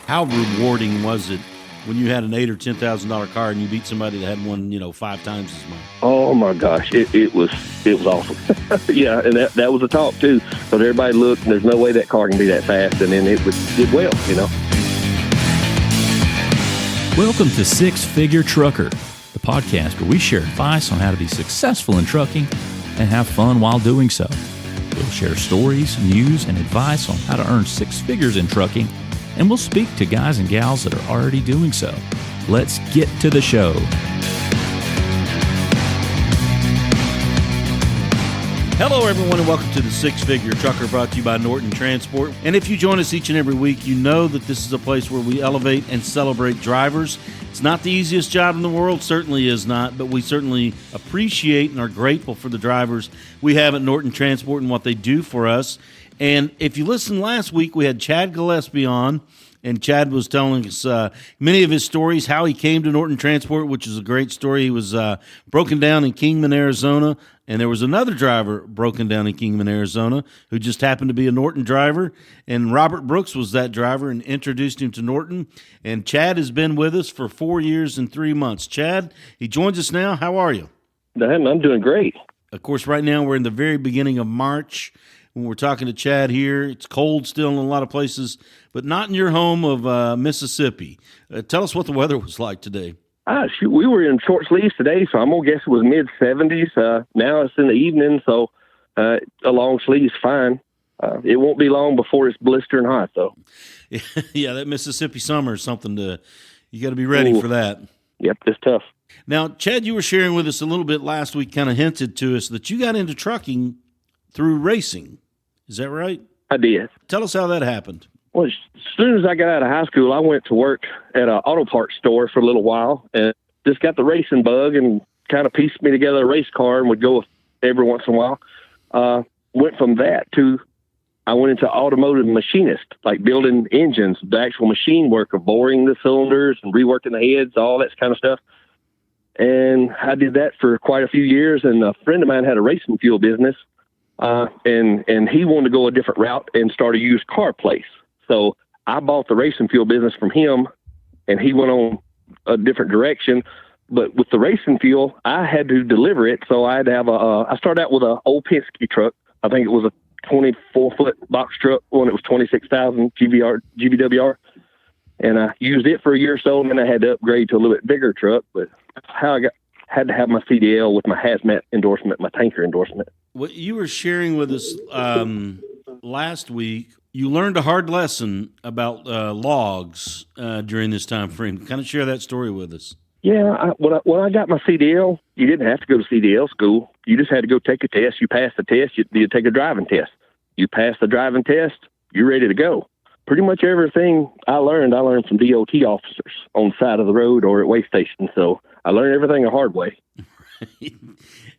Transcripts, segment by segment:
How rewarding was it when you had an $8,000 or $10,000 car and you beat somebody that had one, 5 times as much? Oh my gosh, it was awesome. Yeah, and that was a talk too. So everybody looked, and there's no way that car can be that fast, and then it did well, Welcome to Six Figure Trucker, the podcast where we share advice on how to be successful in trucking and have fun while doing so. We'll share stories, news, and advice on how to earn 6 figures in trucking, and we'll speak to guys and gals that are already doing so. Let's get to the show. Hello, everyone, and welcome to the Six Figure Trucker, brought to you by Norton Transport. And if you join us each and every week, you know that this is a place where we elevate and celebrate drivers. It's not the easiest job in the world, certainly is not, but we certainly appreciate and are grateful for the drivers we have at Norton Transport and what they do for us. And if you listened last week, we had Chad Gillespie on, and Chad was telling us many of his stories, how he came to Norton Transport, which is a great story. He was broken down in Kingman, Arizona, and there was another driver broken down in Kingman, Arizona, who just happened to be a Norton driver, and Robert Brooks was that driver and introduced him to Norton. And Chad has been with us for 4 years and 3 months. Chad, he joins us now. How are you? I'm doing great. Of course, right now we're in the very beginning of March. When we're talking to Chad here, it's cold still in a lot of places, but not in your home of Mississippi. Tell us what the weather was like today. Shoot, we were in short sleeves today, so I'm going to guess it was mid-70s. Now it's in the evening, so a long sleeve's fine. It won't be long before it's blistering hot, though. Yeah, that Mississippi summer is something you got to be ready for that. Yep, it's tough. Now, Chad, you were sharing with us a little bit last week, kind of hinted to us that you got into trucking through racing. Is that right? I did. Tell us how that happened. Well, as soon as I got out of high school, I went to work at an auto parts store for a little while and just got the racing bug and kind of pieced me together a race car and would go every once in a while. Went from that to I went into automotive machinist, like building engines, the actual machine work of boring the cylinders and reworking the heads, all that kind of stuff. And I did that for quite a few years, and a friend of mine had a racing fuel business. And he wanted to go a different route and start a used car place. So I bought the racing fuel business from him, and he went on a different direction. But with the racing fuel, I had to deliver it. So I had to have I started out with an old Penske truck. I think it was a 24-foot box truck when it was 26,000 GVWR. And I used it for a year or so, and then I had to upgrade to a little bit bigger truck. But that's how I had to have my CDL with my hazmat endorsement, my tanker endorsement. What you were sharing with us last week, you learned a hard lesson about logs during this time frame. Kind of share that story with us. Yeah, when I got my CDL, you didn't have to go to CDL school. You just had to go take a test. You passed the test, you take a driving test. You pass the driving test, you're ready to go. Pretty much everything I learned from DOT officers on the side of the road or at way stations. So I learned everything the hard way.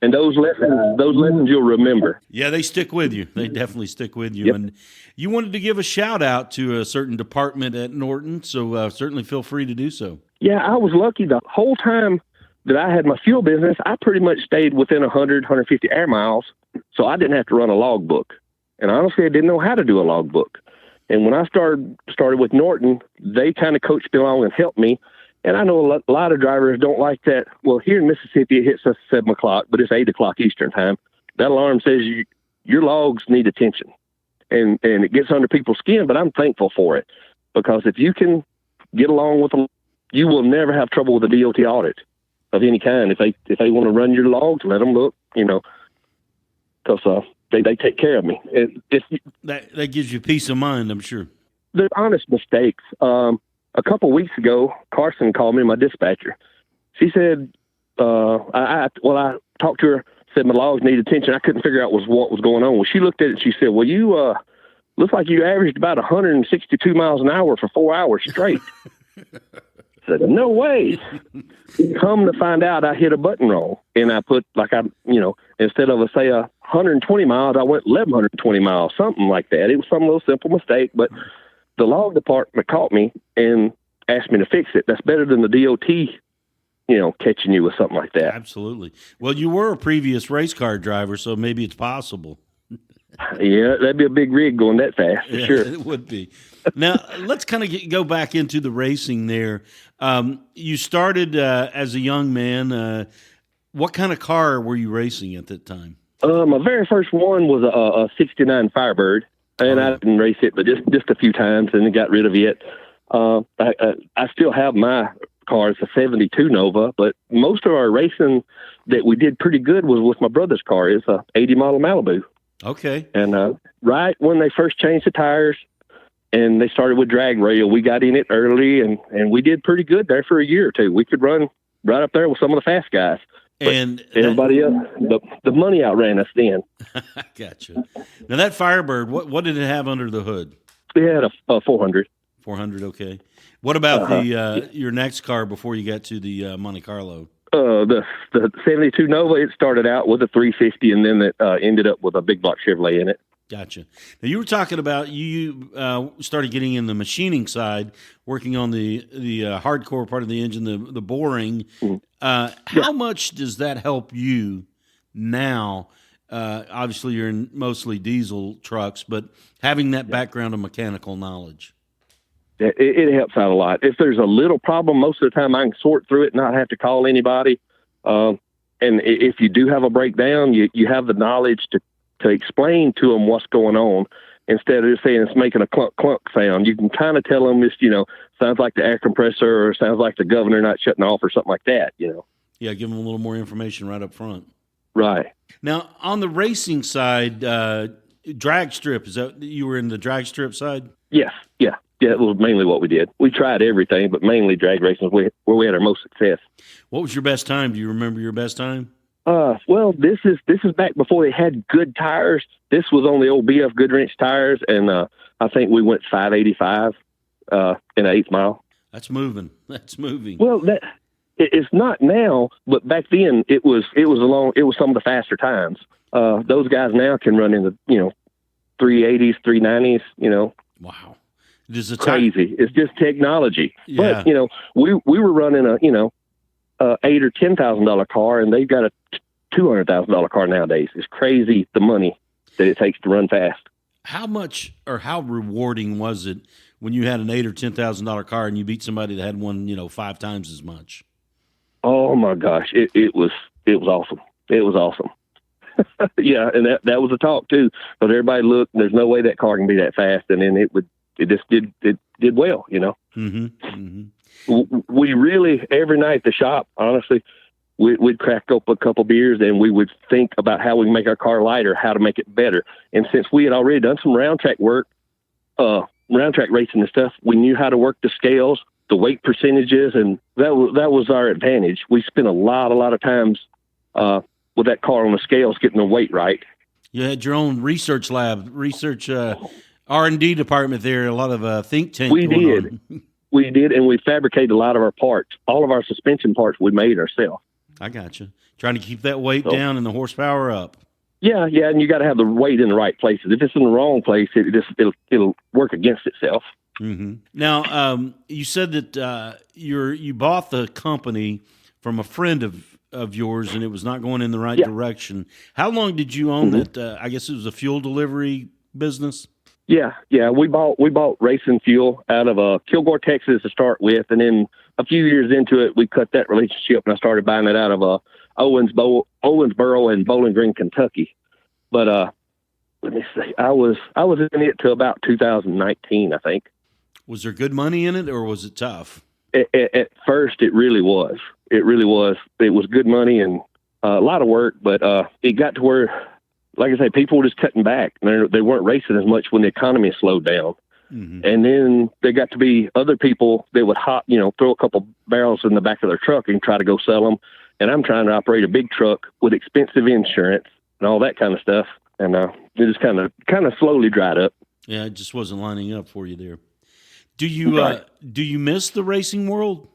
And those lessons you'll remember. Yeah, they stick with you. They definitely stick with you. Yep. And you wanted to give a shout out to a certain department at Norton, so certainly feel free to do so. Yeah, I was lucky the whole time that I had my fuel business. I pretty much stayed within 100, 150 air miles, so I didn't have to run a logbook. And honestly, I didn't know how to do a logbook. And when I started with Norton, they kind of coached me along and helped me. And I know a lot of drivers don't like that. Well, here in Mississippi, it hits us 7 o'clock, but it's 8 o'clock Eastern time. That alarm says your logs need attention. And it gets under people's skin, but I'm thankful for it. Because if you can get along with them, you will never have trouble with a DOT audit of any kind. If they want to run your logs, let them look, because they take care of me. That gives you peace of mind, I'm sure. They're honest mistakes. A couple weeks ago, Carson called me, my dispatcher. She said, I talked to her, said my logs need attention. I couldn't figure out what was going on. Well, she looked at it and she said, well, you looks like you averaged about 162 miles an hour for 4 hours straight. I said, no way. Come to find out, I hit a button wrong. And I put, instead of, say, 120 miles, I went 1,120 miles, something like that. It was some little simple mistake, but the log department caught me and asked me to fix it. That's better than the DOT, catching you with something like that. Absolutely. Well, you were a previous race car driver, so maybe it's possible. Yeah, that'd be a big rig going that fast, for sure. It would be. Now, let's kind of go back into the racing there. You started as a young man. What kind of car were you racing at that time? My very first one was a 69 Firebird, and I didn't race it, but just a few times, and then got rid of it. I still have my car. It's a 72 Nova, but most of our racing that we did pretty good was with my brother's car. It's a 80 model Malibu. Okay. And right when they first changed the tires and they started with drag rail, we got in it early, and we did pretty good there for a year or two. We could run right up there with some of the fast guys. But and everybody else, the money outran us then. Gotcha. Now that Firebird, what did it have under the hood? We had a 400. 400, okay. What about the your next car before you got to the Monte Carlo? The 72 Nova, it started out with a 350, and then it ended up with a big block Chevrolet in it. Gotcha. Now, you were talking about you started getting in the machining side, working on the hardcore part of the engine, the boring. How much does that help you now? Obviously, you're in mostly diesel trucks, but having that background of mechanical knowledge. It helps out a lot. If there's a little problem, most of the time I can sort through it and not have to call anybody. And if you do have a breakdown, you have the knowledge to explain to them what's going on instead of just saying it's making a clunk clunk sound. You can kind of tell them this, sounds like the air compressor or sounds like the governor not shutting off or something like that, Yeah, give them a little more information right up front. Right. Now, on the racing side, drag strip, is that you were in the drag strip side? Yes. Yeah. Yeah, it was mainly what we did. We tried everything, but mainly drag racing was where we had our most success. What was your best time? Do you remember your best time? Well, this is back before they had good tires. This was on the old BF Goodwrench tires, and I think we went 585 in an 8th mile. That's moving. That's moving. Well, it's not now, but back then it was some of the faster times. Those guys now can run in the 380s, 390s. Wow. Does it crazy. It's just technology. Yeah. But we were running a $8,000 or $10,000 car, and they've got a $200,000 car nowadays. It's crazy the money that it takes to run fast. How much or how rewarding was it when you had an $8,000 or $10,000 car and you beat somebody that had one 5 times as much? Oh my gosh, it was awesome. It was awesome. Yeah, and that was a talk too, because everybody looked, and there's no way that car can be that fast, and then it just did well, Mm-hmm. Mm-hmm. We really, every night at the shop, honestly, we'd crack up a couple beers and we would think about how we can make our car lighter, how to make it better. And since we had already done some round track work, round track racing and stuff, we knew how to work the scales, the weight percentages, and that was our advantage. We spent a lot of times with that car on the scales getting the weight right. You had your own research lab, R&D department there, a lot of think tank. We did, and we fabricated a lot of our parts. All of our suspension parts we made ourselves. I got you. Trying to keep that weight down and the horsepower up. Yeah, and you got to have the weight in the right places. If it's in the wrong place, it'll work against itself. Mm-hmm. Now, you said that you bought the company from a friend of yours, and it was not going in the right direction. How long did you own that? I guess it was a fuel delivery business. Yeah. We bought racing fuel out of Kilgore, Texas to start with, and then a few years into it, we cut that relationship, and I started buying it out of Owensboro and Bowling Green, Kentucky. But let me see, I was in it till about 2019, I think. Was there good money in it, or was it tough? At first, it really was. It really was. It was good money and a lot of work, but it got to where, like I say, people were just cutting back. They weren't racing as much when the economy slowed down. Mm-hmm. And then there got to be other people that would throw a couple barrels in the back of their truck and try to go sell them. And I'm trying to operate a big truck with expensive insurance and all that kind of stuff. And it just kind of slowly dried up. Yeah, it just wasn't lining up for you there. Do you miss the racing world?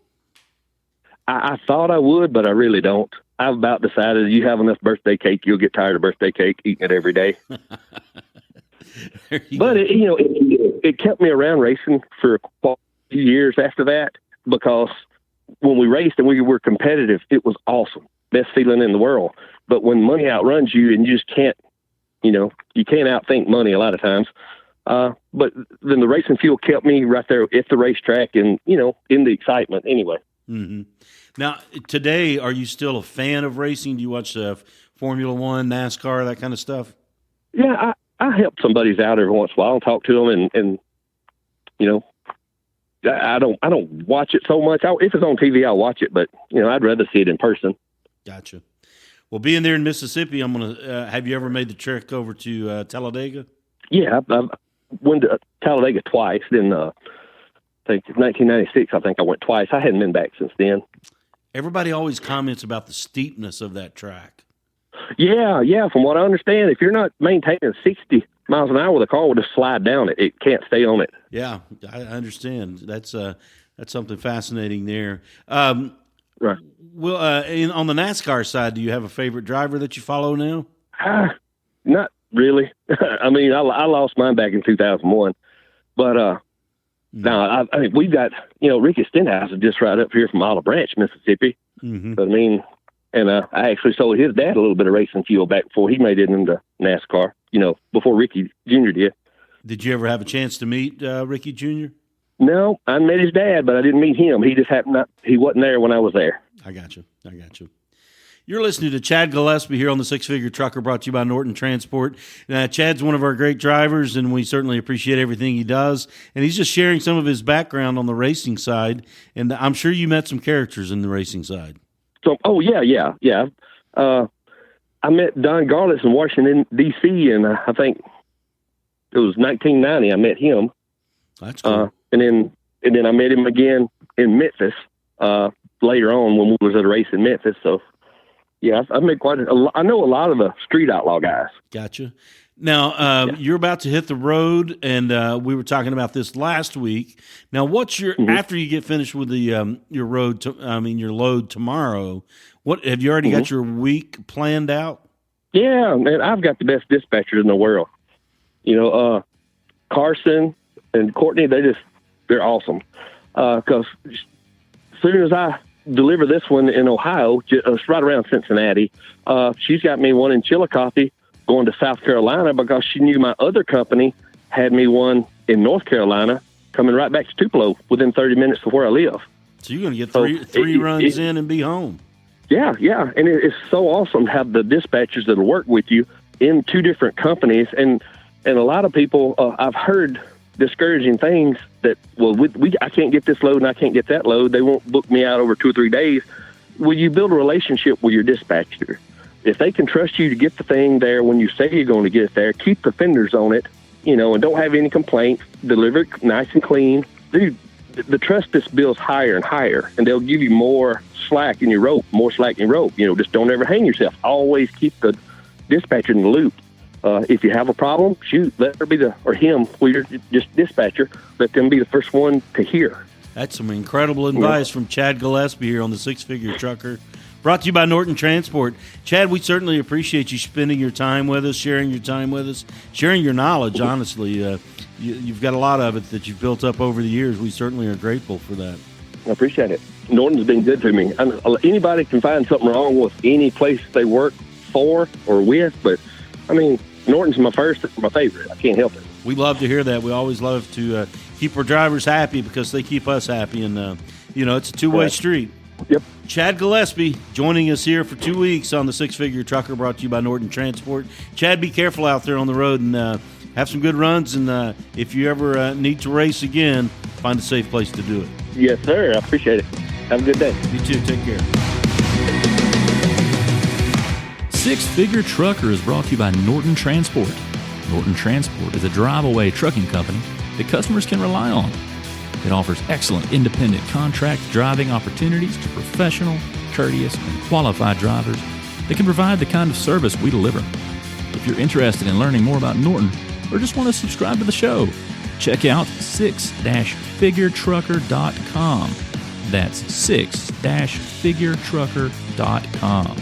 I thought I would, but I really don't. I've about decided you have enough birthday cake, you'll get tired of birthday cake, eating it every day. But it kept me around racing for a few years after that, because when we raced and we were competitive, it was awesome. Best feeling in the world. But when money outruns you and you just can't You can't outthink money a lot of times. But then the racing fuel kept me right there at the racetrack and, in the excitement anyway. Mm-hmm. Now, today, are you still a fan of racing? Do you watch Formula One, NASCAR, that kind of stuff? Yeah, I help some buddies out every once in a while and talk to them, and I don't watch it so much. If it's on TV, I'll watch it, but I'd rather see it in person. Gotcha. Well, being there in Mississippi, I'm gonna. Have you ever made the trek over to Talladega? Yeah, I've went to Talladega twice. In I think 1996, I think I went twice. I hadn't been back since then. Everybody always comments about the steepness of that track. Yeah. From what I understand, if you're not maintaining 60 miles an hour, the car will just slide down it. It can't stay on it. Yeah, I understand. That's something fascinating there. Right. Well, on the NASCAR side, do you have a favorite driver that you follow now? Not really. I mean, I lost mine back in 2001, but now I mean, we've got Ricky Stenhouse is just right up here from Olive Branch, Mississippi. Mm-hmm. But I mean, and I actually sold his dad a little bit of racing fuel back before he made it into NASCAR. Before Ricky Jr. did. Did you ever have a chance to meet Ricky Jr.? No, I met his dad, but I didn't meet him. He just he wasn't there when I was there. I got you. You're listening to Chad Gillespie here on the Six Figure Trucker, brought to you by Norton Transport. Chad's one of our great drivers, and we certainly appreciate everything he does. And he's just sharing some of his background on the racing side. And I'm sure you met some characters in the racing side. So, yeah. I met Don Garlitz in Washington, D.C., and I think it was 1990 I met him. That's cool. And then I met him again in Memphis later on when we was at a race in Memphis. So, yeah, I met I know a lot of the street outlaw guys. Gotcha. Now, you're about to hit the road, and we were talking about this last week. Now, what's your after you get finished with the your load tomorrow? What have you already got your week planned out? Yeah, man, I've got the best dispatchers in the world. Carson and Courtney, they're awesome. Because as soon as I deliver this one in Ohio, it's right around Cincinnati, she's got me one in Chillicothe going to South Carolina because she knew my other company had me one in North Carolina coming right back to Tupelo within 30 minutes of where I live. So you're going to get three runs in and be home. Yeah. And it's so awesome to have the dispatchers that'll work with you in two different companies. And a lot of people, I've heard discouraging things that, I can't get this load and I can't get that load. They won't book me out over 2 or 3 days. Well, you build a relationship with your dispatcher. If they can trust you to get the thing there when you say you're going to get it there, keep the fenders on it, and don't have any complaints, deliver it nice and clean. Dude, the trust just builds higher and higher, and they'll give you more slack in your rope. Just don't ever hang yourself. Always keep the dispatcher in the loop. If you have a problem, let her be him, you're just dispatcher, let them be the first one to hear. That's some incredible advice from Chad Gillespie here on the Six Figure Trucker, brought to you by Norton Transport. Chad, we certainly appreciate you spending your time with us, sharing your time with us, sharing your knowledge, honestly. You've got a lot of it that you've built up over the years. We certainly are grateful for that. I appreciate it. Norton's been good to me. Anybody can find something wrong with any place they work for or with, but, I mean, Norton's my favorite. I can't help it. We love to hear that. We always love to keep our drivers happy because they keep us happy, and, it's a two-way street. Yep. Chad Gillespie joining us here for 2 weeks on the Six Figure Trucker, brought to you by Norton Transport. Chad, be careful out there on the road and have some good runs. And if you ever need to race again, find a safe place to do it. Yes, sir. I appreciate it. Have a good day. You too. Take care. Six Figure Trucker is brought to you by Norton Transport. Norton Transport is a drive-away trucking company that customers can rely on. It offers excellent independent contract driving opportunities to professional, courteous, and qualified drivers that can provide the kind of service we deliver. If you're interested in learning more about Norton or just want to subscribe to the show, check out 6-figuretrucker.com. That's 6-figuretrucker.com.